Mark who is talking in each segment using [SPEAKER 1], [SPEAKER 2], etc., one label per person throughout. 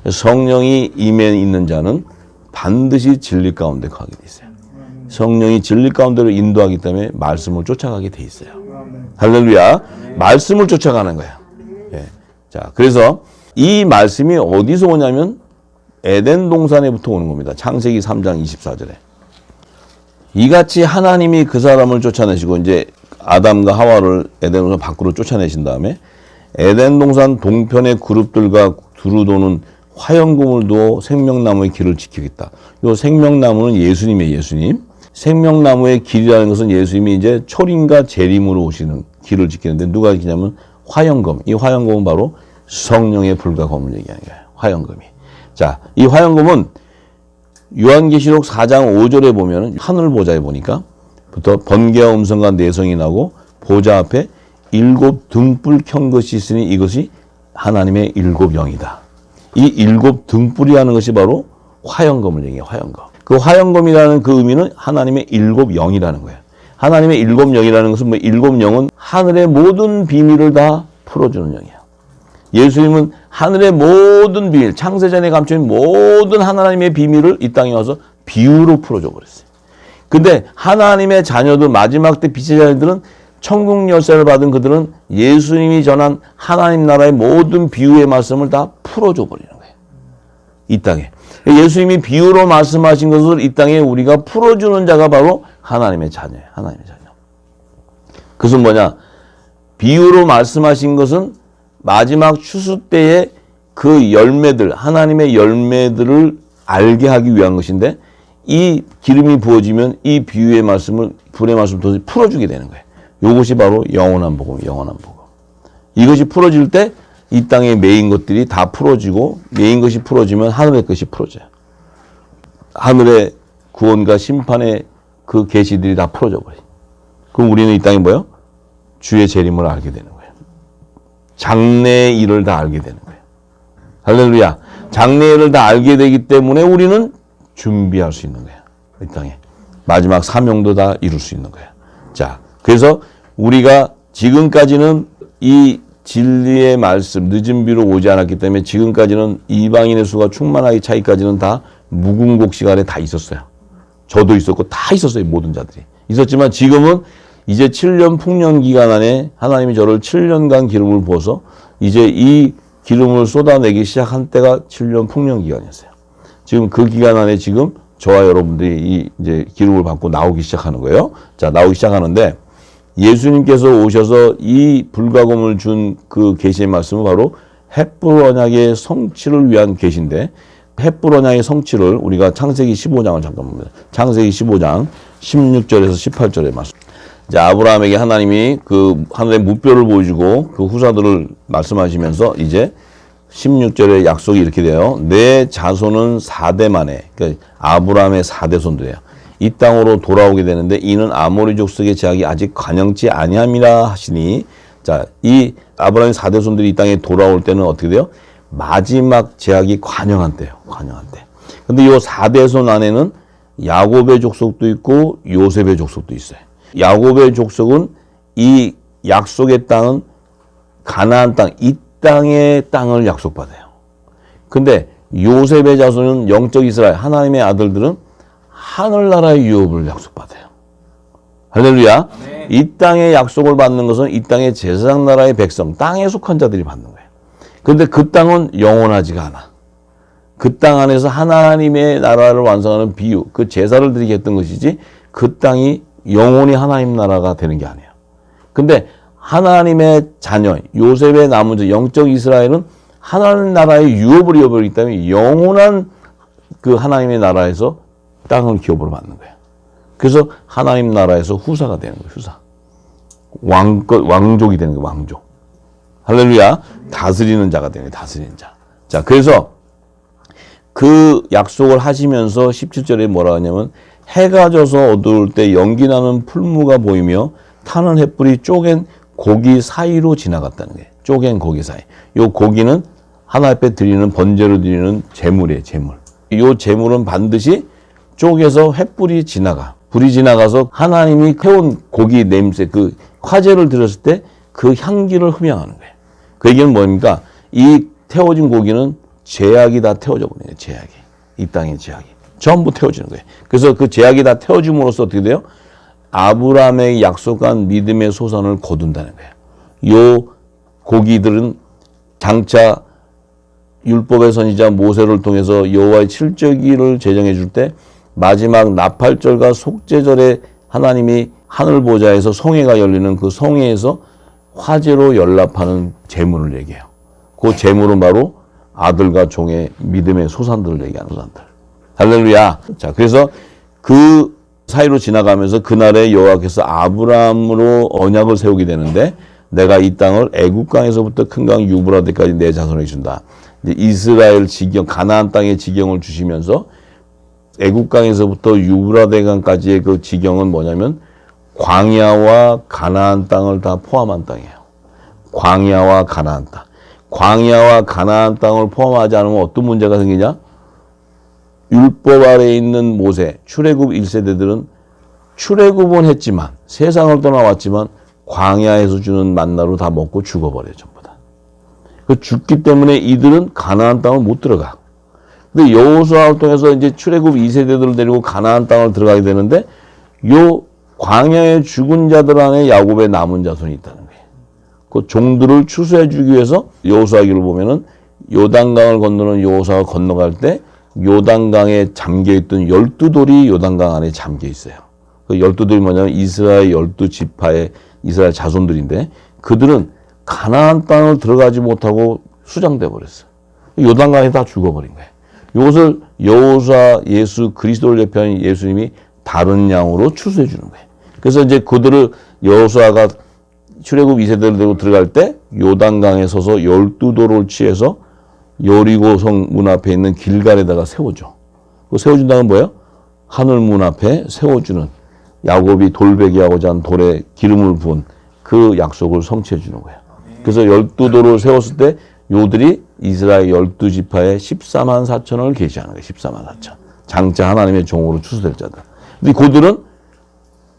[SPEAKER 1] 성령이 임해 있는 자는 반드시 진리 가운데 가게 돼 있어요. 성령이 진리 가운데로 인도하기 때문에 말씀을 쫓아가게 돼 있어요. 할렐루야. 말씀을 쫓아가는 거야. 예. 자, 그래서 이 말씀이 어디서 오냐면 에덴 동산에부터 오는 겁니다. 창세기 3장 24절에. 이같이 하나님이 그 사람을 쫓아내시고 이제 아담과 하와를 에덴 동산 밖으로 쫓아내신 다음에 에덴 동산 동편의 그룹들과 두루 도는 화영금을 두어 생명나무의 길을 지키겠다. 이 생명나무는 예수님이에요. 예수님. 생명나무의 길이라는 것은 예수님이 이제 초림과 재림으로 오시는 길을 지키는데 누가 지키냐면 화영금. 이 화영금은 바로 성령의 불과 검을 얘기하는 거예요. 화영금이. 자, 이 화영금은 요한계시록 4장 5절에 보면 하늘 보좌에 보니까 부터 번개와 음성과 내성이 나고 보좌 앞에 7 등불 켠 것이 있으니 이것이 하나님의 7 영이다. 이 7 등불이라는 것이 바로 화영금을 얘기해요. 화영금. 그 화영금이라는 그 의미는 하나님의 7 영이라는 거예요. 하나님의 7 영이라는 것은 뭐 7 영은 하늘의 모든 비밀을 다 풀어주는 영이에요. 예수님은 하늘의 모든 비밀, 창세전에 감춰진 모든 하나님의 비밀을 이 땅에 와서 비유로 풀어줘 버렸어요. 근데 하나님의 자녀들, 마지막 때 빛의 자녀들은 천국 열쇠를 받은 그들은 예수님이 전한 하나님 나라의 모든 비유의 말씀을 다 풀어줘 버리는 거예요. 이 땅에. 예수님이 비유로 말씀하신 것을 이 땅에 우리가 풀어주는 자가 바로 하나님의 자녀예요. 하나님의 자녀. 그것은 뭐냐? 비유로 말씀하신 것은 마지막 추수 때에 그 열매들, 하나님의 열매들을 알게 하기 위한 것인데 이 기름이 부어지면 이 비유의 말씀을, 불의 말씀을 도저히 풀어주게 되는 거예요. 이것이 바로 영원한 복음, 영원한 복음. 이것이 풀어질 때 이 땅에 매인 것들이 다 풀어지고 매인 것이 풀어지면 하늘의 것이 풀어져요. 하늘의 구원과 심판의 그 계시들이 다 풀어져 버려요. 그럼 우리는 이 땅에 뭐예요? 주의 재림을 알게 되는 거예요. 장래의 일을 다 알게 되는 거예요. 할렐루야. 장래의 일을 다 알게 되기 때문에 우리는 준비할 수 있는 거예요. 이 땅에. 마지막 사명도 다 이룰 수 있는 거예요. 자, 그래서 우리가 지금까지는 이 진리의 말씀, 늦은 비로 오지 않았기 때문에 지금까지는 이방인의 수가 충만하기 차이까지는 다 무궁곡 시간에 다 있었어요. 저도 있었고 다 있었어요. 모든 자들이. 있었지만 지금은 이제 7년 풍년 기간 안에 하나님이 저를 7년간 기름을 부어서 이제 이 기름을 쏟아내기 시작한 때가 7년 풍년 기간이었어요. 지금 그 기간 안에 지금 저와 여러분들이 이제 기름을 받고 나오기 시작하는 거예요. 자, 나오기 시작하는데 예수님께서 오셔서 이 불가검을 준 그 계시의 말씀은 바로 햇불 언약의 성취를 위한 계시인데 햇불 언약의 성취를 우리가 창세기 15장을 잠깐 봅니다. 창세기 15장 16절에서 18절의 말씀. 자, 아브라함에게 하나님이 그 하늘의 무뼈를 보여주고 그 후사들을 말씀하시면서 이제 16절의 약속이 이렇게 돼요. 내 자손은 4대 만에, 그러니까 아브라함의 4대 손들이에요. 이 땅으로 돌아오게 되는데 이는 아모리 족속의 제약이 아직 관영치 아니함이라 하시니, 자, 이 아브라함의 4대 손들이 이 땅에 돌아올 때는 어떻게 돼요? 마지막 제약이 관영한 때예요. 관영한 때. 근데 이 4대 손 안에는 야곱의 족속도 있고 요셉의 족속도 있어요. 야곱의 족속은 이 약속의 땅은 가나안 땅, 이 땅의 땅을 약속받아요. 근데 요셉의 자손은 영적 이스라엘, 하나님의 아들들은 하늘나라의 유업을 약속받아요. 할렐루야. 네. 이 땅의 약속을 받는 것은 이 땅의 제사장 나라의 백성, 땅에 속한 자들이 받는 거예요. 그런데 그 땅은 영원하지가 않아. 그 땅 안에서 하나님의 나라를 완성하는 비유, 그 제사를 드리게 했던 것이지 그 땅이 영원히 하나님 나라가 되는 게 아니에요. 근데 하나님의 자녀, 요셉의 남은 자, 영적 이스라엘은 하나님 나라의 유업을 이어버리기 때문에 영원한 그 하나님의 나라에서 땅을 기업으로 받는 거예요. 그래서 하나님 나라에서 후사가 되는 거예요. 후사. 왕족이 되는 거예요. 왕족. 할렐루야. 다스리는 자가 되는 거예요. 다스리는 자. 자, 그래서 그 약속을 하시면서 17절에 뭐라 하냐면 해가 져서 어두울 때 연기나는 풀무가 보이며 타는 햇불이 쪼갠 고기 사이로 지나갔다는 거예요. 쪼갠 고기 사이. 요 고기는 하나님 앞에 드리는 번제로 드리는 제물이에요. 제물. 요 제물은 반드시 쪼개서 햇불이 지나가. 불이 지나가서 하나님이 태운 고기 냄새, 그 화제를 드렸을 때 그 향기를 흠양하는 거예요. 그 얘기는 뭡니까? 이 태워진 고기는 제약이 다 태워져 버려요. 제약이. 이 땅의 제약이. 전부 태워지는 거예요. 그래서 그 제약이 다 태워짐으로써 어떻게 돼요? 아브라함의 약속한 믿음의 소산을 거둔다는 거예요. 요 고기들은 장차 율법의 선지자 모세를 통해서 여호와의 칠절기를 제정해 줄 때 마지막 나팔절과 속죄절에 하나님이 하늘 보좌에서 성회가 열리는 그 성회에서 화제로 연락하는 제물을 얘기해요. 그 제물은 바로 아들과 종의 믿음의 소산들을 얘기하는 소산들. 할렐루야. 자, 그래서 그 사이로 지나가면서 그날에 여호와께서 아브라함으로 언약을 세우게 되는데 내가 이 땅을 애국강에서부터 큰 강 유브라데까지 내 자손에게 준다. 이스라엘 지경, 가나안 땅의 지경을 주시면서 애국강에서부터 유브라데강까지의 그 지경은 뭐냐면 광야와 가나안 땅을 다 포함한 땅이에요. 광야와 가나안 땅. 광야와 가나안 땅을 포함하지 않으면 어떤 문제가 생기냐? 율법 아래에 있는 모세, 출애굽 1세대들은 출애굽은 했지만 세상을 떠나왔지만 광야에서 주는 만나로 다 먹고 죽어버려요. 전부 다. 그 죽기 때문에 이들은 가나안 땅을 못 들어가. 근데 여호수아를 통해서 이제 출애굽 2세대들을 데리고 가나안 땅을 들어가게 되는데 요 광야에 죽은 자들 안에 야곱의 남은 자손이 있다는 거예요. 그 종들을 추수해 주기 위해서 여호수아기를 보면은 요단강을 건너는 여호수아가 건너갈 때 요단강에 잠겨있던 12돌이 요단강 안에 잠겨 있어요. 그 12돌이 뭐냐면 이스라엘 12지파의 이스라엘 자손들인데 그들은 가나안 땅을 들어가지 못하고 수장돼 버렸어요. 요단강에 다 죽어버린 거예요. 이것을 여호수아 예수 그리스도를 대표하는 예수님이 다른 양으로 추수해 주는 거예요. 그래서 이제 그들을 여호수아가 출애굽 2세대를 데리고 들어갈 때 요단강에 서서 12돌을 취해서 여리고성 문 앞에 있는 길갈에다가 세워줘. 그 세워준다는 뭐예요? 하늘 문 앞에 세워주는 야곱이 돌베개하고자 한 돌에 기름을 부은 그 약속을 성취해 주는 거예요. 그래서 12돌을 세웠을 때 요들이 이스라엘 12지파의 14만 4천을 계시하는 거예요. 14만 4천. 장차 하나님의 종으로 추수될 자들. 근데 그들은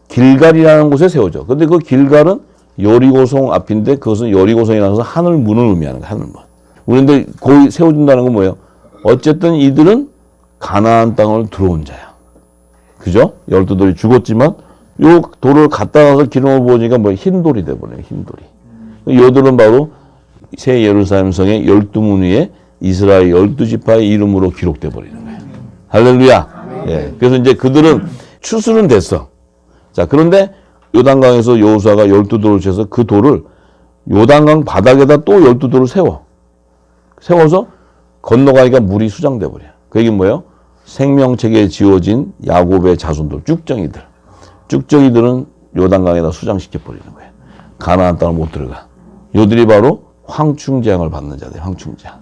[SPEAKER 1] 길갈이라는 곳에 세워져. 근데 그 길갈은 여리고성 앞인데 그것은 여리고성이라는 것은 하늘 문을 의미하는 거예요. 하늘 문. 그런데 거기 세워준다는 건 뭐예요? 어쨌든 이들은 가나안 땅을 들어온 자야. 그죠? 12돌이 죽었지만 요 돌을 갖다 놔서 기름을 부으니까 뭐 흰돌이 돼버려요. 흰돌이. 요들은 바로 새 예루살렘 성의 12문 위에 이스라엘 12지파의 이름으로 기록돼 버리는 거예요. 할렐루야. 예. 그래서 이제 그들은 추수는 됐어. 자, 그런데 요단강에서 여호수아가 12돌을 쳐서 그 돌을 요단강 바닥에다 또 12돌을 세워서 건너가니까 물이 수장돼 버려. 그 얘기는 뭐예요? 생명책에 지어진 야곱의 자손들, 쭉정이들. 쭉정이들은 요단강에다 수장시켜 버리는 거예요. 가나안 땅을 못 들어가. 요들이 바로 황충재앙을 받는 자들, 황충재앙.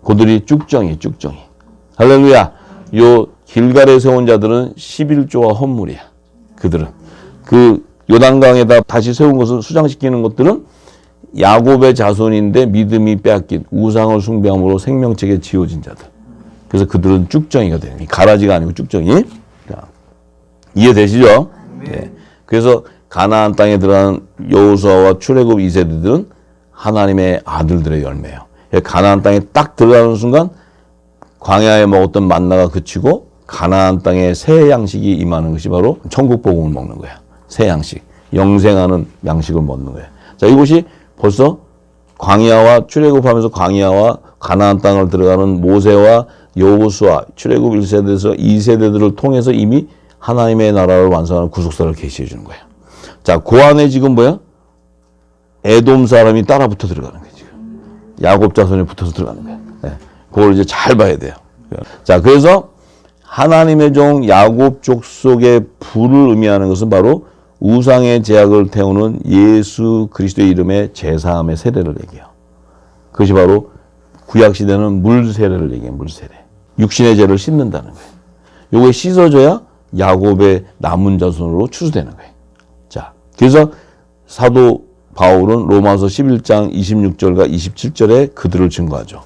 [SPEAKER 1] 그들이 쭉정이. 할렐루야. 요 길갈에 세운 자들은 11조와 헌물이야. 그들은. 그 요단강에다 다시 세운 것을 수장시키는 것들은 야곱의 자손인데 믿음이 빼앗긴 우상을 숭배함으로 생명책에 지어진 자들. 그래서 그들은 쭉정이가 되는 거예요. 가라지가 아니고 쭉정이. 이해되시죠? 네. 그래서 가나안 땅에 들어간 여호수아와 출애굽 2세대들은 하나님의 아들들의 열매예요. 가나안 땅에 딱 들어가는 순간 광야에 먹었던 만나가 그치고 가나안 땅에 새 양식이 임하는 것이 바로 천국 복음을 먹는 거야. 새 양식, 영생하는 양식을 먹는 거야. 자, 이것이 벌써 광야와 출애굽하면서 광야와 가나안 땅을 들어가는 모세와 여호수아, 출애굽 1세대에서 2세대들을 통해서 이미 하나님의 나라를 완성하는 구속사를 계시해 주는 거예요. 자, 그 안에 지금 뭐야? 에돔 사람이 따라 붙어 들어가는 거예요, 지금. 야곱 자손이 붙어서 들어가는 거예요. 네. 그걸 이제 잘 봐야 돼요. 자, 그래서 하나님의 종 야곱 족속의 부를 의미하는 것은 바로 우상의 제약을 태우는 예수 그리스도의 이름의 제사함의 세례를 얘기해요. 그것이 바로 구약시대는 물세례를 얘기해요. 물세례. 육신의 죄를 씻는다는 거예요. 요게 씻어져야 야곱의 남은 자손으로 추수되는 거예요. 자, 그래서 사도 바울은 로마서 11장 26절과 27절에 그들을 증거하죠.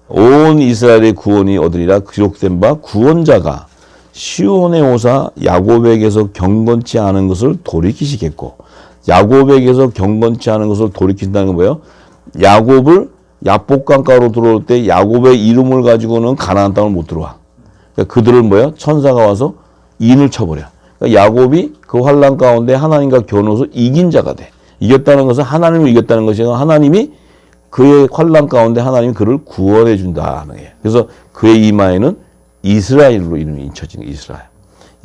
[SPEAKER 1] 온 이스라엘의 구원이 얻으리라 기록된 바 구원자가 시온에 오사 야곱에게서 경건치 않은 것을 돌이키시겠고, 야곱에게서 경건치 않은 것을 돌이킨다는 건 뭐예요? 야곱을 야복강가로 들어올 때 야곱의 이름을 가지고는 가나안 땅을 못 들어와. 그러니까 그들을 뭐야? 천사가 와서 인을 쳐버려. 그러니까 야곱이 그 환난 가운데 하나님과 겨누어서 이긴 자가 돼. 이겼다는 것은 하나님을 이겼다는 것이 아니라 하나님이 그의 환난 가운데 하나님이 그를 구원해 준다는 거예요. 그래서 그의 이마에는 이스라엘로 이름이 잊혀지는 거예요. 이스라엘.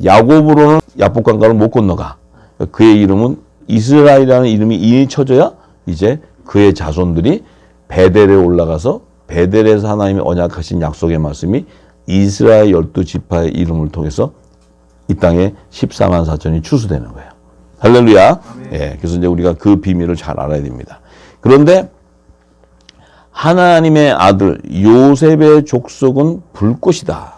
[SPEAKER 1] 야곱으로는 야복강가를 못 건너가. 그의 이름은 이스라엘이라는 이름이 인이 쳐져야 이제 그의 자손들이 베델에 올라가서 베델에서 하나님이 언약하신 약속의 말씀이 이스라엘 12지파의 이름을 통해서 이 땅에 14만 4천이 추수되는 거예요. 할렐루야. 예, 그래서 이제 우리가 그 비밀을 잘 알아야 됩니다. 그런데 하나님의 아들 요셉의 족속은 불꽃이다.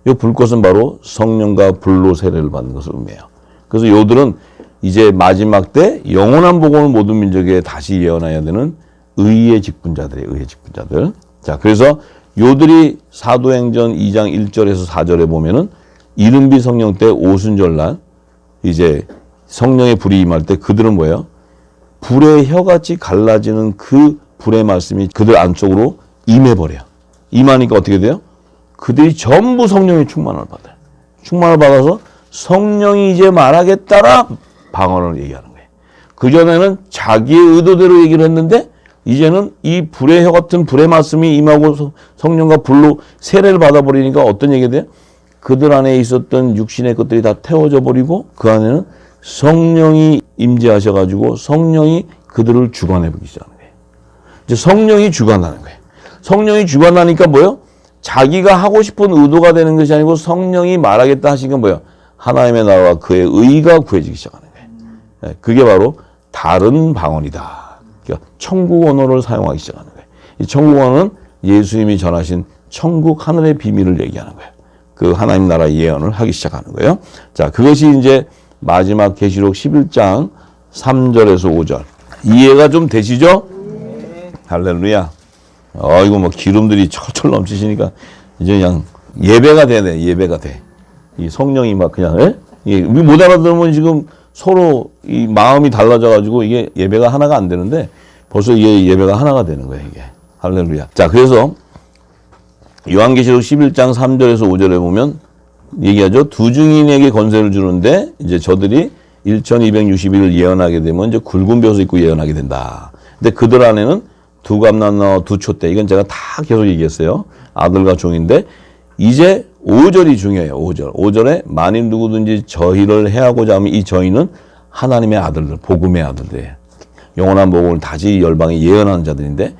[SPEAKER 1] 이 불꽃은 바로 성령과 불로 세례를 받는 것을 의미해요. 그래서 요들은 이제 마지막 때 영원한 복음을 모든 민족에 다시 예언해야 되는 의의 직분자들이에요. 의의 직분자들. 자, 그래서 요들이 사도행전 2장 1절에서 4절에 보면은 이른비 성령 때 오순절날 이제 성령의 불이 임할 때 그들은 뭐예요? 불의 혀같이 갈라지는 그 불의 말씀이 그들 안쪽으로 임해버려요. 임하니까 어떻게 돼요? 그들이 전부 성령의 충만을 받아요. 충만을 받아서 성령이 이제 말하겠다라 방언을 얘기하는 거예요. 그전에는 자기의 의도대로 얘기를 했는데 이제는 이 불의 혀 같은 불의 말씀이 임하고 성령과 불로 세례를 받아버리니까 어떤 얘기가 돼요? 그들 안에 있었던 육신의 것들이 다 태워져 버리고 그 안에는 성령이 임재하셔가지고 성령이 그들을 주관해보기 시작하는 거예요. 이제 성령이 주관하는 거예요. 성령이 주관하니까 뭐예요? 자기가 하고 싶은 의도가 되는 것이 아니고 성령이 말하겠다 하신 건 뭐예요? 하나님의 나라와 그의 의가 구해지기 시작하는 거예요. 그게 바로 다른 방언이다. 그러니까 천국 언어를 사용하기 시작하는 거예요. 이 천국 언어는 예수님이 전하신 천국 하늘의 비밀을 얘기하는 거예요. 그 하나님 나라 예언을 하기 시작하는 거예요. 자, 그것이 이제 마지막 계시록 11장 3절에서 5절. 이해가 좀 되시죠? 할렐루야. 이거 뭐 기름들이 철철 넘치시니까 이제 그냥 예배가 되네. 예배가 돼. 이 성령이 막 그냥 우리 못 알아들으면 지금 서로 이 마음이 달라져가지고 이게 예배가 하나가 안 되는데 벌써 이게 예배가 하나가 되는 거예요. 이게 할렐루야. 자, 그래서 요한계시록 11장 3절에서 5절에 보면 얘기하죠. 두 증인에게 권세를 주는데 이제 저들이 1260일을 예언하게 되면 이제 굵은 벼슬 입고 예언하게 된다. 근데 그들 안에는 두 감남나와 두 촛대. 이건 제가 다 계속 얘기했어요. 아들과 종인데 이제 5절이 중요해요. 5절. 5절에 만일 누구든지 저희를 해하고자 하면 이 저희는 하나님의 아들들, 복음의 아들들이에요. 영원한 복음을 다시 열방에 예언하는 자들인데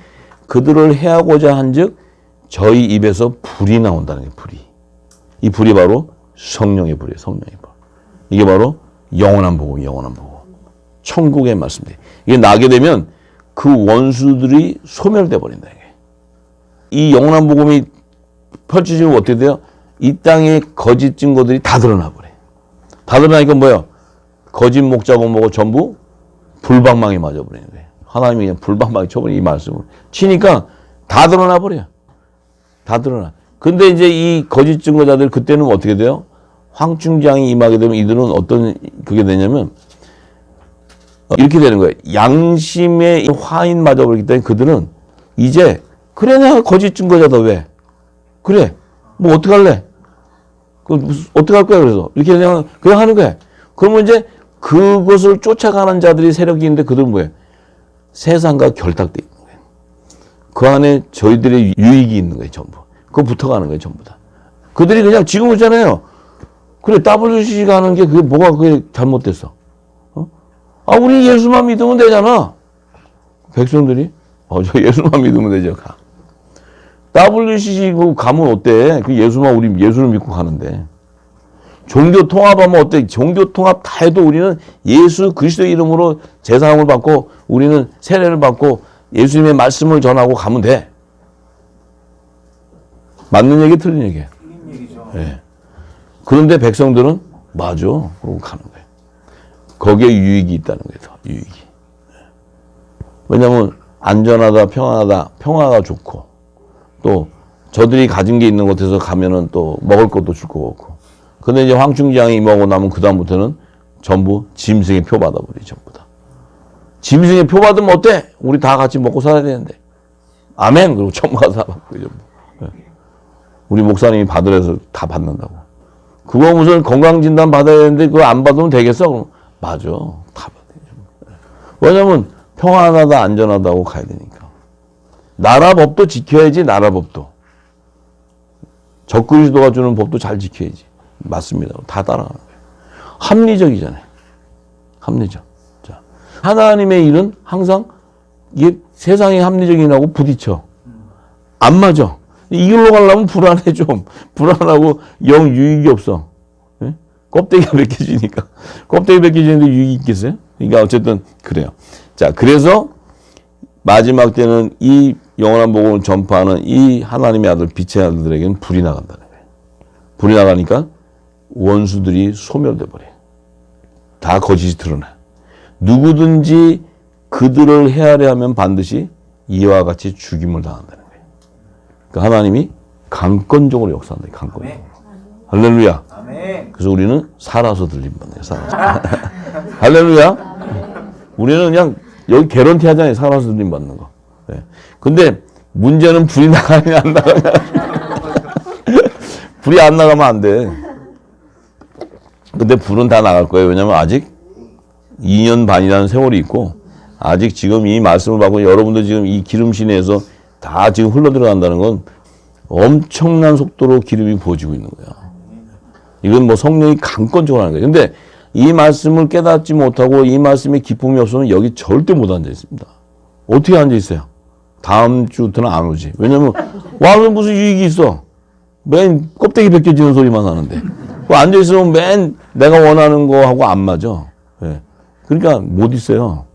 [SPEAKER 1] 그들을 해하고자 한즉 저희 입에서 불이 나온다는 거예요. 불이. 이 불이 바로 성령의 불이에요. 성령의 불. 이게 바로 영원한 복음, 영원한 복음. 천국의 말씀들. 이게 나게 되면 그 원수들이 소멸돼 버린다. 이 영원한 복음이 펼쳐지면 어떻게 돼요? 이 땅의 거짓 증거들이 다 드러나 버려요. 다 드러나니까 뭐예요? 거짓 목자고 뭐고 전부 불방망이 맞아 버리는 거예요. 하나님이 그냥 불방망이 쳐버린 이 말씀을 치니까 다 드러나 버려요. 다 드러나. 근데 이제 이 거짓 증거자들 그때는 어떻게 돼요? 황충장이 임하게 되면 이들은 어떤 그게 되냐면 이렇게 되는 거예요. 양심의 화인 맞아버리기 때문에 그들은 이제 그래 내가 거짓 증거자다 왜? 그래 뭐 어떡할래? 어떡할 거야 그래서 이렇게 그냥 하는 거야. 그러면 이제 그것을 쫓아가는 자들이 세력이 있는데 그들은 뭐예요? 세상과 결탁돼 있는 거예요. 그 안에 저희들의 유익이 있는 거예요 전부. 그거 붙어가는 거예요 전부 다. 그들이 그냥 지금 있잖아요. 그래 WCC가 하는 게 그게 뭐가 그게 잘못됐어? 우리 예수만 믿으면 되잖아. 백성들이 저 예수만 믿으면 되죠. 가. WCC 그 가면 어때? 그 예수만 우리 예수를 믿고 가는데. 종교 통합하면 어때? 종교 통합 다 해도 우리는 예수 그리스도의 이름으로 제사함을 받고 우리는 세례를 받고 예수님의 말씀을 전하고 가면 돼. 맞는 얘기 틀린 얘기예요. 틀린 얘기죠. 네. 그런데 백성들은 맞아. 그러고 가는 거예요. 거기에 유익이 있다는 거예요. 유익이. 왜냐하면 안전하다, 평안하다, 평화가 좋고 또 저들이 가진 게 있는 곳에서 가면은 또 먹을 것도 줄 거 없고. 근데 이제 황충지왕이 임하고 나면 그 다음부터는 전부 짐승의 표 받아버리죠. 전부 다. 짐승의 표 받으면 어때? 우리 다 같이 먹고 살아야 되는데. 아멘. 그리고 천국 가서 다 받고 이제 뭐. 우리 목사님이 받으래서 다 받는다고. 그거 무슨 건강진단 받아야 되는데 그거 안 받으면 되겠어? 그럼 맞아. 다 받아야죠. 왜냐면 평안하다 안전하다고 가야 되니까. 나라 법도 지켜야지. 나라 법도. 적그리스도가 주는 법도 잘 지켜야지. 맞습니다. 다 따라가는 거예요. 합리적이잖아요. 합리적. 자, 하나님의 일은 항상 이게 세상의 합리적인하고 부딪혀. 안 맞아. 이 길로 가려면 불안해 좀. 불안하고 영 유익이 없어. 네? 껍데기가 벗겨지니까. 껍데기 벗겨지는데 유익이 있겠어요? 그러니까 어쨌든 그래요. 자, 그래서 마지막 때는 이 영원한 복음을 전파하는 이 하나님의 아들, 빛의 아들들에게는 불이 나간다는 거예요. 불이 나가니까 원수들이 소멸돼 버려요. 다 거짓이 드러나. 누구든지 그들을 헤아려 하면 반드시 이와 같이 죽임을 당한다는 거예요. 그러니까 하나님이 강권적으로 역사한다. 강권적으로. 할렐루야. 그래서 우리는 살아서 들림받는 거예요. 살아서. 할렐루야. 우리는 그냥 여기 개런티 하잖아요. 살아서 들림받는 거. 네. 근데 문제는 불이 나가냐 안 나가냐. 불이 안 나가면 안 돼. 근데 불은 다 나갈 거예요. 왜냐면 아직 2년 반이라는 세월이 있고 아직 지금 이 말씀을 받고 여러분들 지금 이 기름 시내에서 다 지금 흘러 들어간다는 건 엄청난 속도로 기름이 부어지고 있는 거야. 이건 뭐 성령이 강권적으로 하는 거예요. 근데 이 말씀을 깨닫지 못하고 이 말씀에 기쁨이 없으면 여기 절대 못 앉아 있습니다. 어떻게 앉아 있어요? 다음 주부터는 안 오지. 왜냐면 와면 무슨 유익이 있어. 맨 껍데기 벗겨지는 소리만 하는데. 앉아 있으면 맨 내가 원하는 거 하고 안 맞아. 네. 그러니까 못 있어요.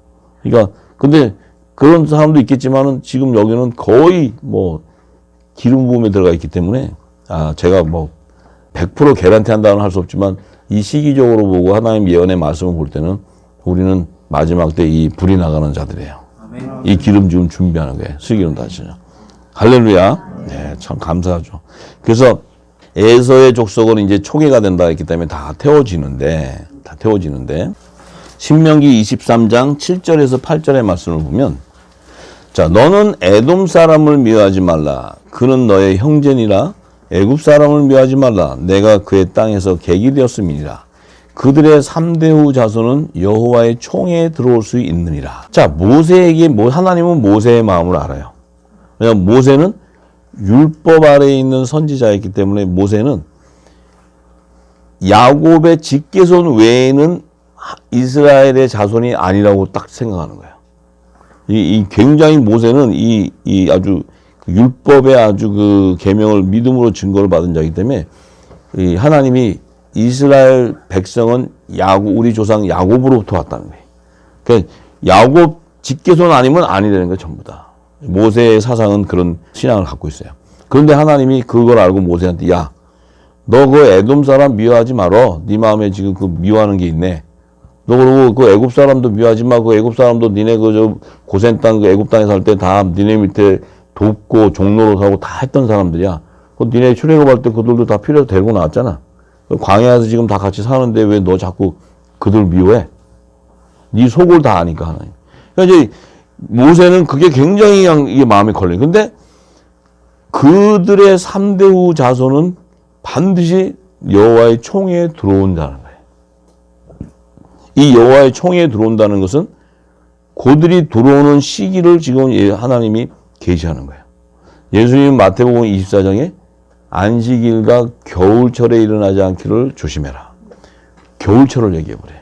[SPEAKER 1] 그러니까 근데 그런 사람도 있겠지만은 지금 여기는 거의 뭐 기름 부음에 들어가 있기 때문에 제가 뭐 100% 개런티 한다고는 할 수 없지만 이 시기적으로 보고 하나님 예언의 말씀을 볼 때는 우리는 마지막 때 이 불이 나가는 자들이에요. 아멘. 이 기름 지금 준비하는 거예요. 슬기름 다시죠. 할렐루야. 네, 참 감사하죠. 그래서 에서의 족속은 이제 초계가 된다 했기 때문에 다 태워지는데 신명기 23장 7절에서 8절의 말씀을 보면 자, 너는 에돔 사람을 미워하지 말라. 그는 너의 형제니라. 애굽 사람을 미워하지 말라. 내가 그의 땅에서 객이 되었음이니라. 그들의 3대 후 자손은 여호와의 총회에 들어올 수 있느니라. 자, 모세에게 하나님은 모세의 마음을 알아요. 왜냐하면 모세는 율법 아래에 있는 선지자였기 때문에 모세는 야곱의 직계손 외에는 이스라엘의 자손이 아니라고 딱 생각하는 거예요. 이 굉장히 모세는 이 아주 율법의 아주 그 계명을 믿음으로 증거를 받은 자이기 때문에 이 하나님이 이스라엘 백성은 우리 조상 야곱으로부터 왔다는 거예요. 그러니까 야곱 직계손 아니면 아니라는 거예요, 전부 다. 모세의 사상은 그런 신앙을 갖고 있어요. 그런데 하나님이 그걸 알고 모세한테 야, 너 그 에돔 사람 미워하지 말어. 네 마음에 지금 그 미워하는 게 있네. 너 그러고 그 애굽 사람도 미워하지 마. 그 애굽 사람도 니네 그 고센 땅, 그 애굽 땅에 살 때 다 니네 밑에 돕고 종로로 사고 다 했던 사람들이야. 그 니네 출애굽할 때 그들도 다 필요해서 데리고 나왔잖아. 광야에서 지금 다 같이 사는데 왜 너 자꾸 그들 미워해? 네 속을 다 아니까 하나님. 그러니까 이제 모세는 그게 굉장히 이게 마음에 걸려요. 근데 그들의 3대 후 자손은 반드시 여호와의 총회에 들어온다는 거예요. 이 여호와의 총회에 들어온다는 것은 그들이 들어오는 시기를 지금 하나님이 계시하는 거예요. 예수님은 마태복음 24장에 안식일과 겨울철에 일어나지 않기를 조심해라. 겨울철을 얘기해버려요.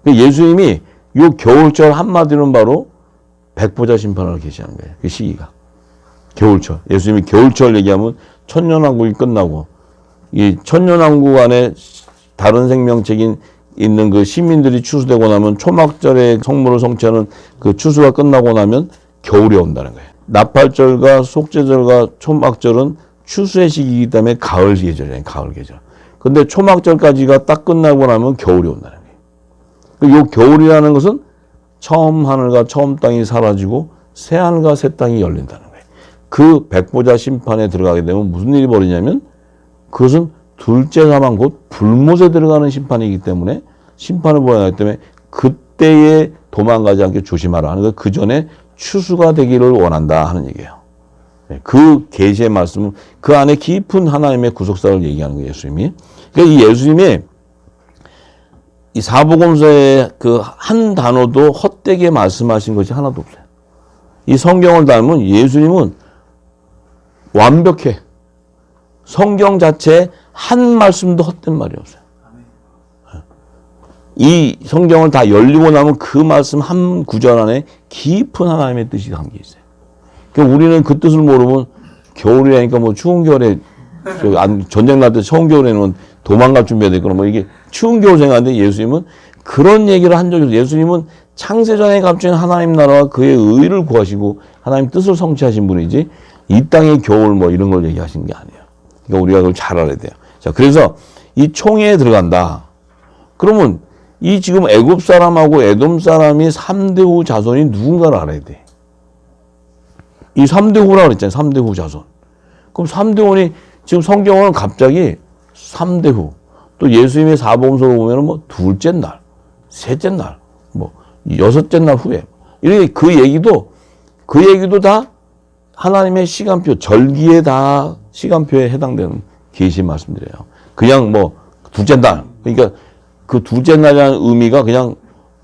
[SPEAKER 1] 예수님이 이 겨울철 한마디는 바로 백보자 심판을 계시하는 거예요. 그 시기가. 겨울철. 예수님이 겨울철 얘기하면 천년왕국이 끝나고 이 천년왕국 안에 다른 생명체인 있는 그 시민들이 추수되고 나면 초막절에 성물을 성취하는 그 추수가 끝나고 나면 겨울이 온다는 거예요. 나팔절과 속죄절과 초막절은 추수의 시기이기 때문에 가을 계절이에요. 가을 계절. 근데 초막절까지가 딱 끝나고 나면 겨울이 온다는 거예요. 이 겨울이라는 것은 처음 하늘과 처음 땅이 사라지고 새 하늘과 새 땅이 열린다는 거예요. 그 백보자 심판에 들어가게 되면 무슨 일이 벌어지냐면 그것은 둘째 사망 곧 불못에 들어가는 심판이기 때문에 심판을 보여야 하기 때문에 그때에 도망가지 않게 조심하라 하는 거. 그 전에 추수가 되기를 원한다 하는 얘기예요. 그 계시의 말씀은 그 안에 깊은 하나님의 구속사를 얘기하는 거예요, 예수님이. 그러니까 이 예수님이 이 사복음서의 그 한 단어도 헛되게 말씀하신 것이 하나도 없어요. 이 성경을 닮은 예수님은 완벽해. 성경 자체에 한 말씀도 헛된 말이 없어요. 이 성경을 다 열리고 나면 그 말씀 한 구절 안에 깊은 하나님의 뜻이 담겨 있어요. 그러니까 우리는 그 뜻을 모르면 겨울이라니까 뭐 추운 겨울에 전쟁 날 때 추운 겨울에는 도망갈 준비해야 되거나 뭐 이게 추운 겨울 생각하는데 예수님은 그런 얘기를 한 적이 없어요. 예수님은 창세전에 감춘 하나님 나라와 그의 의를 구하시고 하나님 뜻을 성취하신 분이지 이 땅의 겨울 뭐 이런 걸 얘기하시는 게 아니에요. 그러니까 우리가 그걸 잘 알아야 돼요. 자, 그래서 이 총회에 들어간다. 그러면 이 지금 애굽 사람하고 에돔 사람이 3대 후 자손이 누군가를 알아야 돼. 이 3대 후라고 그랬잖아요. 3대 후 자손. 그럼 3대 후니 지금 성경은 갑자기 3대 후. 또 예수님의 사복음서로 보면은 뭐 둘째 날, 셋째 날, 뭐 여섯째 날 후에. 이렇게 그 얘기도 다 하나님의 시간표, 절기에 다 시간표에 해당되는 계시 말씀드려요. 그냥 뭐 둘째 날. 그러니까 그 둘째 날이라는 의미가 그냥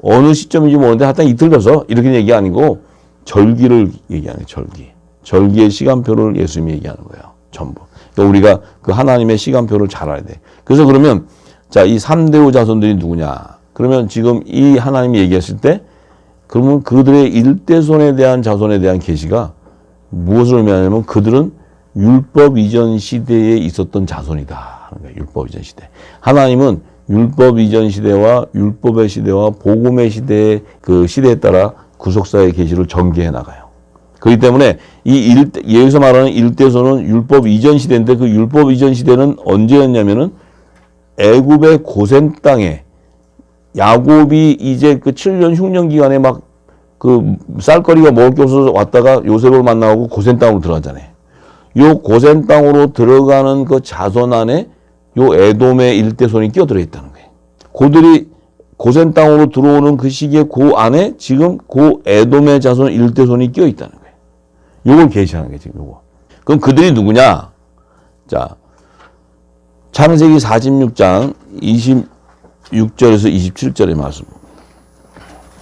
[SPEAKER 1] 어느 시점인지 모르는데 하여튼 이틀 돼서 이렇게 얘기 아니고 절기를 얘기하는 절기. 절기의 시간표를 예수님이 얘기하는 거예요. 전부. 그러니까 우리가 그 하나님의 시간표를 잘 알아야 돼. 그래서 그러면 자, 이 3대후 자손들이 누구냐? 그러면 지금 이 하나님이 얘기했을 때 그러면 그들의 일대손에 대한 자손에 대한 계시가 무엇을 의미하냐면 그들은 율법 이전 시대에 있었던 자손이다 하는 거예요. 율법 이전 시대. 하나님은 율법 이전 시대와 율법의 시대와 복음의 시대의 그 시대에 따라 구속사의 계시를 전개해 나가요. 그렇기 때문에 여기서 말하는 일대손은 율법 이전 시대인데 그 율법 이전 시대는 언제였냐면은 애굽의 고센 땅에 야곱이 이제 그 7년 흉년 기간에 막 그 쌀거리가 먹을 게 없어서 왔다가 요셉을 만나고 고센 땅으로 들어가잖아요. 요 고센 땅으로 들어가는 그 자손 안에 요 에돔의 일대손이 끼어들어 있다는 거예요. 그들이 고센 땅으로 들어오는 그 시기에 그 안에 지금 그 에돔의 자손 일대손이 끼어 있다는 거예요. 요걸 계시하는 거예요, 지금 요거. 그럼 그들이 누구냐? 자, 창세기 46장 26절에서 27절의 말씀.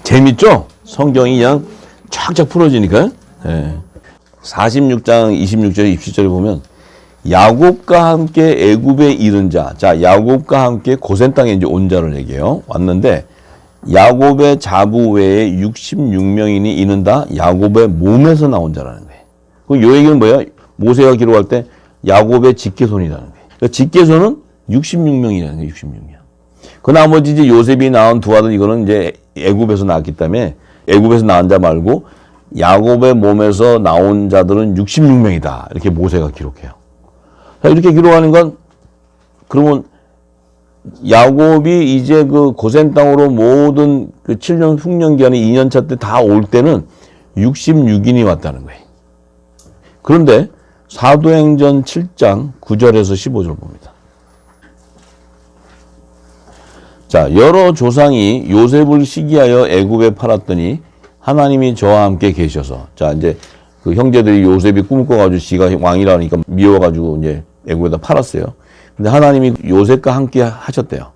[SPEAKER 1] 재밌죠? 성경이 그냥 쫙쫙 풀어지니까. 예. 46장 26절 27절에 보면 야곱과 함께 애굽에 이른 자. 자, 야곱과 함께 고센 땅에 이제 온 자를 얘기해요. 왔는데 야곱의 자부 외에 66명이니 이는 다 야곱의 몸에서 나온 자라는 거예요. 그럼 요 얘기는 뭐야? 모세가 기록할 때 야곱의 직계손이라는 거예요. 그러니까 직계손은 66명이라는 거예요. 66명. 그 나머지 이제 요셉이 낳은 두 아들 이거는 이제 애굽에서 낳았기 때문에 애굽에서 낳은 자 말고 야곱의 몸에서 나온 자들은 66명이다. 이렇게 모세가 기록해요. 자, 이렇게 기록하는 건 그러면 야곱이 이제 그 고센 땅으로 모든 그 7년 흉년 기간에 2년차 때 다 올 때는 66인이 왔다는 거예요. 그런데 사도행전 7장 9절에서 15절 봅니다. 자, 여러 조상이 요셉을 시기하여 애굽에 팔았더니 하나님이 저와 함께 계셔서, 자, 이제 그 형제들이 요셉이 꿈을 꿔가지고 지가 왕이라니까 미워가지고 이제 애굽에다 팔았어요. 근데 하나님이 요셉과 함께 하셨대요.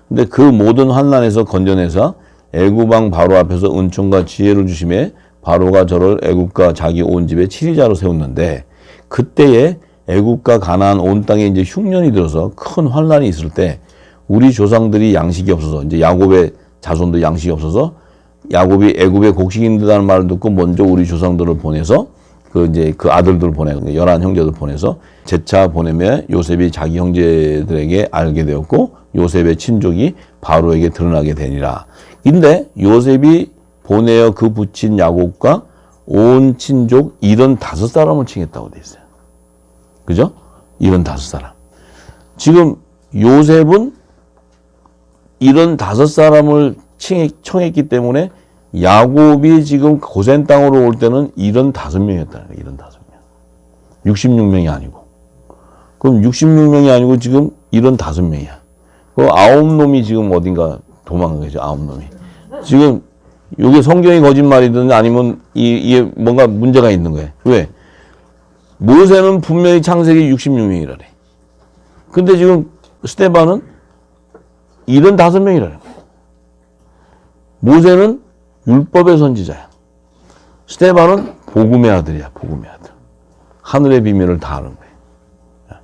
[SPEAKER 1] 근데 그 모든 환난에서 건져내서 애굽 왕 바로 앞에서 은총과 지혜를 주심에 바로가 저를 애굽과 자기 온 집에 치리자로 세웠는데 그때에 애굽과 가나안 온 땅에 이제 흉년이 들어서 큰 환난이 있을 때 우리 조상들이 양식이 없어서 이제 야곱의 자손도 양식이 없어서 야곱이 애굽의 곡식인들라는 말을 듣고 먼저 우리 조상들을 보내서 그 이제 그 아들들을 보내고 11 형제들 보내서 재차 보내며 요셉이 자기 형제들에게 알게 되었고 요셉의 친족이 바로에게 드러나게 되니라. 근데 요셉이 보내어 그 붙인 야곱과 온 친족 75사람을 칭했다고 돼 있어요. 그죠? 75사람. 지금 요셉은 75사람을 청했기 때문에 야곱이 지금 고센 땅으로 올 때는 75명이었다는 거예요. 75명. 66명이 아니고. 그럼 66명이 아니고 지금 75명이야. 그 9놈이 지금 어딘가 도망간 거죠. 9놈이. 지금 이게 성경이 거짓말이든 아니면 이게 뭔가 문제가 있는 거예요. 왜? 모세는 분명히 창세기 66명이라래. 근데 지금 스데반은 75명이라는 거예요. 모세는 율법의 선지자야. 스데반은 복음의 아들이야. 복음의 아들. 하늘의 비밀을 다 아는 거예요.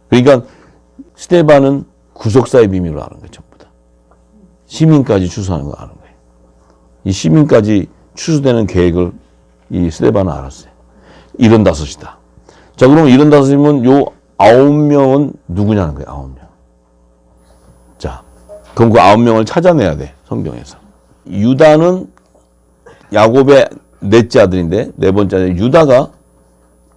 [SPEAKER 1] 그러니까 스데반은 구속사의 비밀을 아는 거예요. 전부 다. 시민까지 추수하는 거 아는 거예요. 이 시민까지 추수되는 계획을 이 스데반은 알았어요. 75이다. 자, 그러면 75이면 요 9명은 누구냐는 거예요. 9명. 자, 그럼 그 9명을 찾아내야 돼. 성경에서. 유다는 야곱의 넷째 아들인데, 네 번째 아들 유다가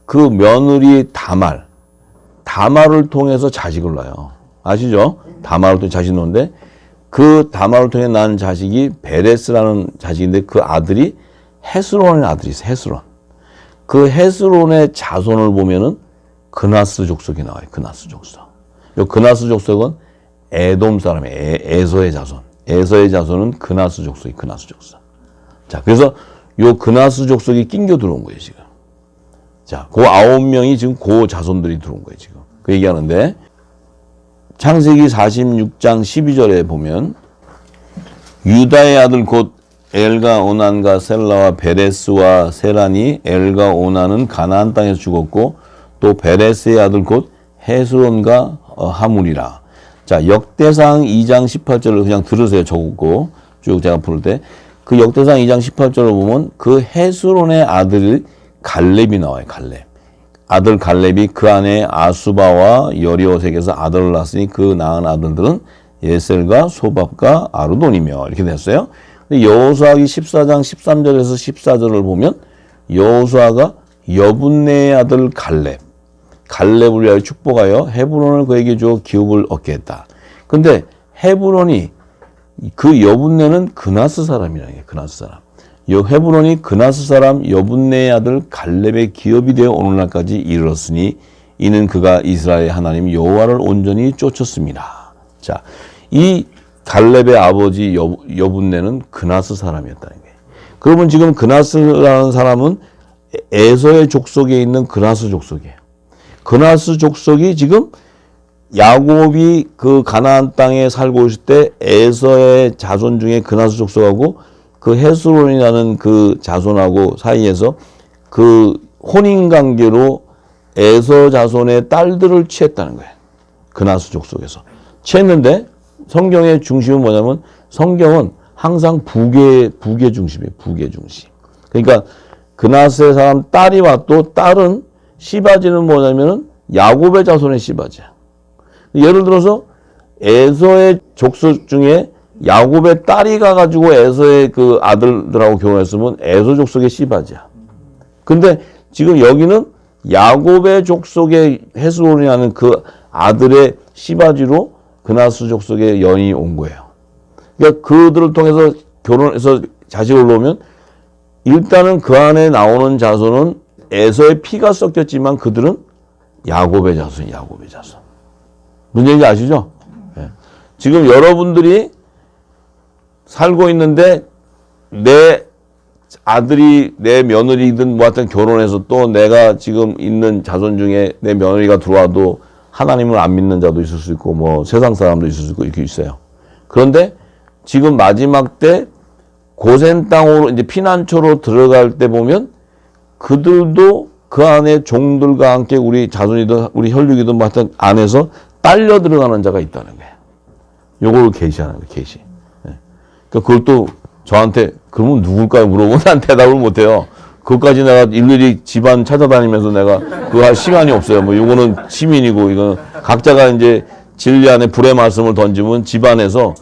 [SPEAKER 1] 그 며느리 다말을 통해서 자식을 낳아요. 아시죠? 다말을 통해 자식 낳는데 그 다말을 통해 낳은 자식이 베레스라는 자식인데 그 아들이 헤스론의 아들이 있어요. 헤스론. 그 헤스론의 자손을 보면은 그나스 족속이 나와요. 그나스 족속. 요 그나스 족속은 에돔 사람의 에서의 자손. 에서의 자손은 그나스 족속이 그나스 족속. 자, 그래서 요 그나스 족속이 낑겨 들어온 거예요, 지금. 자, 그 9명이 지금 그 자손들이 들어온 거예요, 지금. 그 얘기하는데 창세기 46장 12절에 보면 유다의 아들 곧 엘과 오난과 셀라와 베레스와 세란이 엘과 오난은 가나안 땅에서 죽었고 또 베레스의 아들 곧 헤스론과 하물이라. 자, 역대상 2장 18절을 그냥 들으세요. 적었고 쭉 제가 부를 때 그 역대상 2장 18절을 보면 그 헤스론의 아들이 갈렙이 나와요. 갈렙. 아들 갈렙이 그 안에 아수바와 여리오색에서 아들을 낳았으니 그 낳은 아들들은 예셀과 소밥과 아르돈이며 이렇게 됐어요. 여호수아기 14장 13절에서 14절을 보면 여호수아가 여분네의 아들 갈렙을 위하여 축복하여 헤브론을 그에게 주어 기업을 얻게 했다. 근데 헤브론이 그 여분네는 그나스 사람이라는 게 그나스 사람. 헤브론이 그나스 사람 여분네의 아들 갈렙의 기업이 되어 오늘날까지 이르렀으니 이는 그가 이스라엘 하나님 여호와를 온전히 쫓았습니다. 자, 이 갈렙의 아버지 여분네는 그나스 사람이었다는 거예요. 그러면 지금 그나스라는 사람은 에서의 족속에 있는 그나스 족속이에요. 그나스 족속이 지금 야곱이 그 가나안 땅에 살고 있을 때 에서의 자손 중에 그나스 족속하고 그 헤스론이라는 그 자손하고 사이에서 그 혼인관계로 에서 자손의 딸들을 취했다는 거예요. 그나스 족속에서. 취했는데 성경의 중심은 뭐냐면 성경은 항상 북의 중심이에요. 북의 중심. 그러니까 그나스의 사람 딸이와 또 딸은 시바지는 뭐냐면은 야곱의 자손의 시바지야. 예를 들어서 에서의 족속 중에 야곱의 딸이 가가지고 에서의 그 아들들하고 결혼했으면 에서 족속의 시바지야. 근데 지금 여기는 야곱의 족속의 헤스론이라는 그 아들의 시바지로 그나스 족속의 연이 온 거예요. 그러니까 그들을 통해서 결혼해서 자식을 놓으면 일단은 그 안에 나오는 자손은 에서의 피가 섞였지만 그들은 야곱의 자손. 무슨 얘기인지 아시죠? 네. 지금 여러분들이 살고 있는데 내 아들이 내 며느리든 뭐 하여튼 결혼해서 또 내가 지금 있는 자손 중에 내 며느리가 들어와도 하나님을 안 믿는 자도 있을 수 있고 뭐 세상 사람도 있을 수 있고 이렇게 있어요. 그런데 지금 마지막 때 고센 땅으로 이제 피난처로 들어갈 때 보면 그들도 그 안에 종들과 함께 우리 자손이든 우리 혈육이든 뭐 하여튼 안에서 딸려 들어가는 자가 있다는 거예요. 요걸 계시하는 거예요. 계시. 그걸 또 저한테 그러면 누굴까요? 물어보면 난 대답을 못해요. 그것까지 내가 일일이 집안 찾아다니면서 내가 그거 할 시간이 없어요. 뭐 요거는 시민이고 이거는 각자가 이제 진리 안에 불의 말씀을 던지면 집안에서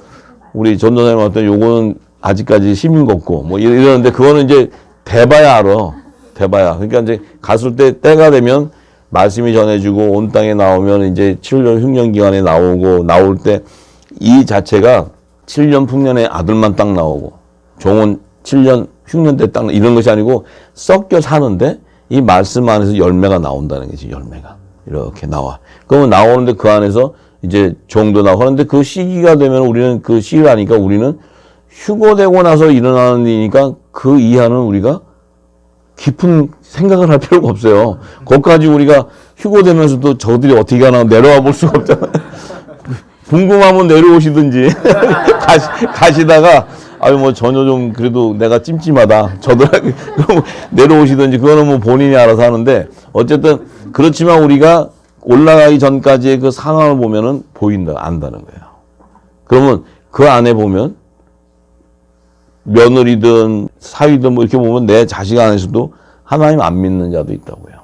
[SPEAKER 1] 우리 전도사님한테 요거는 아직까지 시민 같고 뭐 이러는데 그거는 이제 대봐야 알아. 대봐야. 그러니까 이제 갔을 때 때가 되면 말씀이 전해지고 온 땅에 나오면 이제 7년 흉년 기간에 나오고 나올 때 이 자체가 7년 풍년에 아들만 딱 나오고 종은 7년 흉년 때 딱 이런 것이 아니고 섞여 사는데 이 말씀 안에서 열매가 나온다는 거지. 열매가 이렇게 나와. 그러면 나오는데 그 안에서 이제 종도 나오고 하는데 그 시기가 되면 우리는 그 시기를 하니까 우리는 휴거되고 나서 일어나는 일이니까 그 이하는 우리가 깊은 생각을 할 필요가 없어요. 거기까지 우리가 휴고되면서도 저들이 어떻게 가나 내려와 볼 수가 없잖아요. 궁금하면 내려오시든지 가시다가 아유 뭐 전혀 좀 그래도 내가 찜찜하다 저들하게 그럼 내려오시든지 그거는 뭐 본인이 알아서 하는데 어쨌든 그렇지만 우리가 올라가기 전까지의 그 상황을 보면은 보인다 안다는 거예요. 그러면 그 안에 보면 며느리든 사위든 뭐 이렇게 보면 내 자식 안에서도 하나님 안 믿는 자도 있다고요.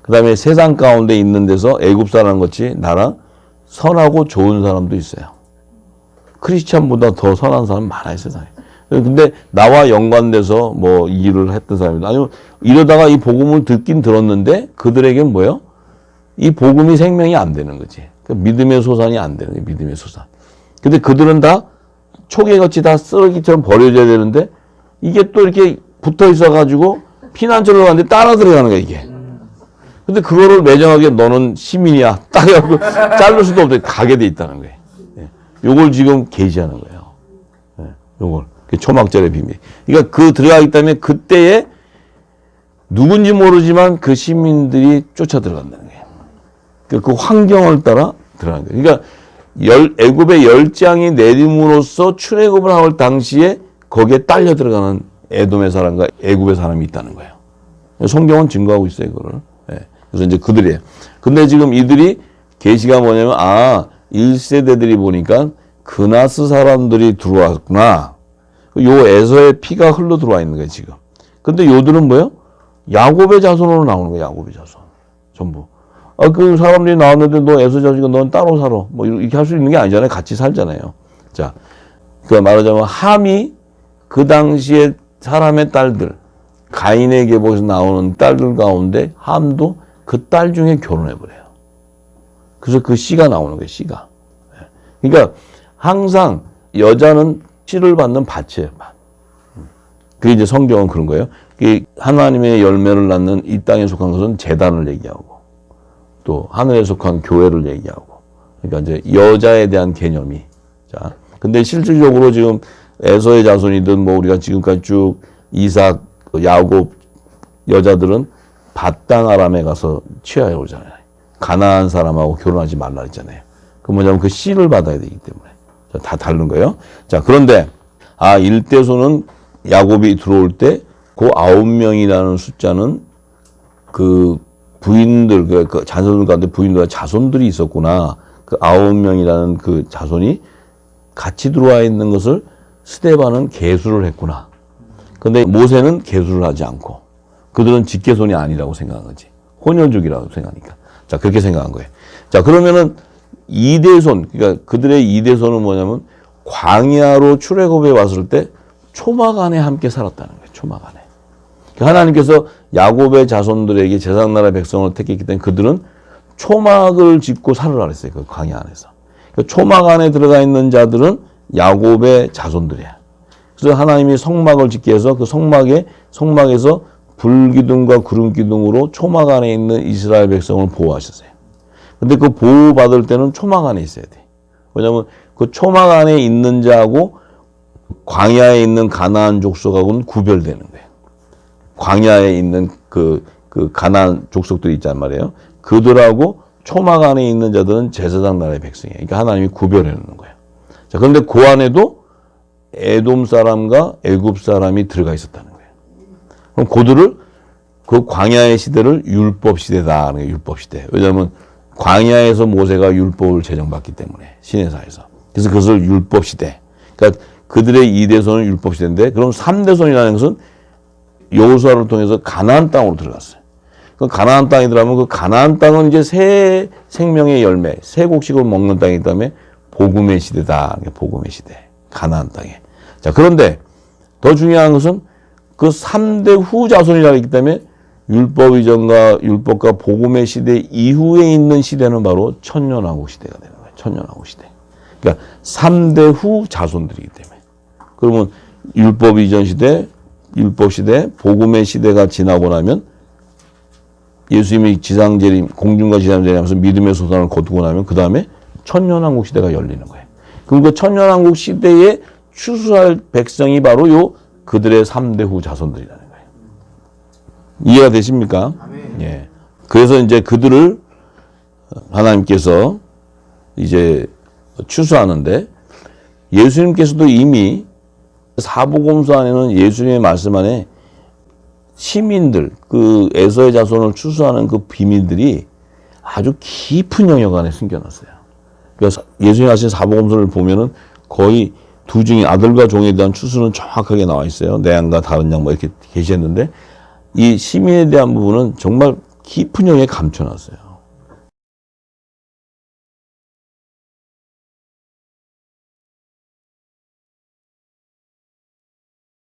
[SPEAKER 1] 그 다음에 세상 가운데 있는 데서 애굽 사람 같이 나랑 선하고 좋은 사람도 있어요. 크리스찬보다 더 선한 사람 많아요, 세상에. 근데 나와 연관돼서 뭐 일을 했던 사람이다. 아니면 이러다가 이 복음을 듣긴 들었는데 그들에게는 뭐예요? 이 복음이 생명이 안 되는 거지. 그러니까 믿음의 소산이 안 되는 거예요, 믿음의 소산. 근데 그들은 다 초계같이 다 쓰레기처럼 버려져야 되는데 이게 또 이렇게 붙어 있어가지고 피난처로 가는데 따라 들어가는 거야, 이게. 근데 그거를 매정하게 너는 시민이야. 딱 해갖고 자를 수도 없게 가게 돼 있다는 거예요. 요걸 지금 계시하는 거예요. 요걸. 초막절의 비밀. 그러니까 그 들어가기 때문에 그때에 누군지 모르지만 그 시민들이 쫓아 들어간다는 거예요. 그 환경을 따라 들어가는 거예요. 그러니까 애굽의 열장이 내림으로써 출애굽을 할 당시에 거기에 딸려 들어가는 에돔의 사람과 애굽의 사람이 있다는 거예요. 성경은 증거하고 있어요, 그거를. 그래서 이제 그들이에요. 근데 지금 이들이 계시가 뭐냐면 1세대들이 보니까 그나스 사람들이 들어왔구나. 요 에서의 피가 흘러 들어와 있는 거예요, 지금. 근데 요들은 뭐예요? 야곱의 자손으로 나오는 거예요, 야곱의 자손. 전부. 그 사람들이 나왔는데 너 에서 자식은 넌 따로 살아. 뭐 이렇게 할 수 있는 게 아니잖아요. 같이 살잖아요. 자, 그러니까 말하자면 함이 그 당시에 사람의 딸들, 가인의 계보에서 나오는 딸들 가운데 함도 그 딸 중에 결혼해버려요. 그래서 그 씨가 나오는 거예요, 씨가. 그러니까 항상 여자는 씨를 받는 밭이에요, 밭. 그게 이제 성경은 그런 거예요. 하나님의 열매를 낳는 이 땅에 속한 것은 제단을 얘기하고 또 하늘에 속한 교회를 얘기하고 그러니까 이제 여자에 대한 개념이. 자, 근데 실질적으로 지금 에서의 자손이든 뭐 우리가 지금까지 쭉 이삭, 야곱 여자들은 밭땅 아람에 가서 취하여 오잖아요. 가나안 사람하고 결혼하지 말라 했잖아요. 그 뭐냐면 그 씨를 받아야 되기 때문에. 자, 다 다른 거예요. 자, 그런데 일대소는 야곱이 들어올 때 그 9명이라는 숫자는 그 부인들, 그 자손들 가운데 부인들과 자손들이 있었구나. 그 9명이라는 그 자손이 같이 들어와 있는 것을 스데반은 계수를 했구나. 근데 모세는 계수를 하지 않고 그들은 직계손이 아니라고 생각한 거지. 혼혈족이라고 생각하니까. 자, 그렇게 생각한 거예요. 자, 그러면은 2대손, 그러니까 그들의 2대손은 뭐냐면 광야로 출애굽에 왔을 때 초막 안에 함께 살았다는 거예요. 초막 안에. 하나님께서 야곱의 자손들에게 제사장나라의 백성을 택했기 때문에 그들은 초막을 짓고 살으라 그랬어요. 그 광야 안에서. 그러니까 초막 안에 들어가 있는 자들은 야곱의 자손들이야. 그래서 하나님이 성막을 짓게 해서 그 성막에서 불기둥과 구름기둥으로 초막 안에 있는 이스라엘 백성을 보호하셨어요. 근데 그 보호받을 때는 초막 안에 있어야 돼. 왜냐면 그 초막 안에 있는 자하고 광야에 있는 가나안 족속하고는 구별되는 거예요. 광야에 있는 그 가나안 족속들이 있단 말이에요. 그들하고 초막 안에 있는 자들은 제사장 나라의 백성이에요. 그러니까 하나님이 구별해 놓는 거예요. 자, 그런데 그 안에도 에돔 사람과 애굽 사람이 들어가 있었다는 거예요. 그럼 그들을 그 광야의 시대를 율법 시대다 하는 거예요. 율법 시대. 왜냐하면 광야에서 모세가 율법을 제정받기 때문에 시내사에서. 그래서 그것을 율법 시대. 그러니까 그들의 2대손은 율법 시대인데 그럼 3대손이라는 것은 여호수아를 통해서 가나안 땅으로 들어갔어요. 그 가나안 땅에 들어가면 그 가나안 땅은 이제 새 생명의 열매, 새 곡식을 먹는 땅이기 때문에 복음의 시대다. 복음의 시대. 가나안 땅에. 자, 그런데 더 중요한 것은 그 3대 후 자손이라 했기 때문에 율법 이전과 율법과 복음의 시대 이후에 있는 시대는 바로 천년왕국 시대가 되는 거예요. 천년왕국 시대. 그러니까 3대 후 자손들이기 때문에. 그러면 율법 이전 시대, 율법 시대, 복음의 시대가 지나고 나면 예수님이 지상재림, 공중과 지상재림하면서 믿음의 소산을 거두고 나면 그 다음에 천년왕국 시대가 열리는 거예요. 그럼 그 천년왕국 시대에 추수할 백성이 바로 요 그들의 3대 후 자손들이라는 거예요. 이해가 되십니까? 예. 그래서 이제 그들을 하나님께서 이제 추수하는데 예수님께서도 이미 사복음서 안에는 예수님의 말씀 안에 시민들, 그 에서의 자손을 추수하는 그 비밀들이 아주 깊은 영역 안에 숨겨놨어요. 그래서 예수님 하신 사복음서를 보면은 거의 두 중에 아들과 종에 대한 추수는 정확하게 나와 있어요. 내 양과 다른 양 뭐 이렇게 계시했는데 이 시민에 대한 부분은 정말 깊은 영역에 감춰놨어요.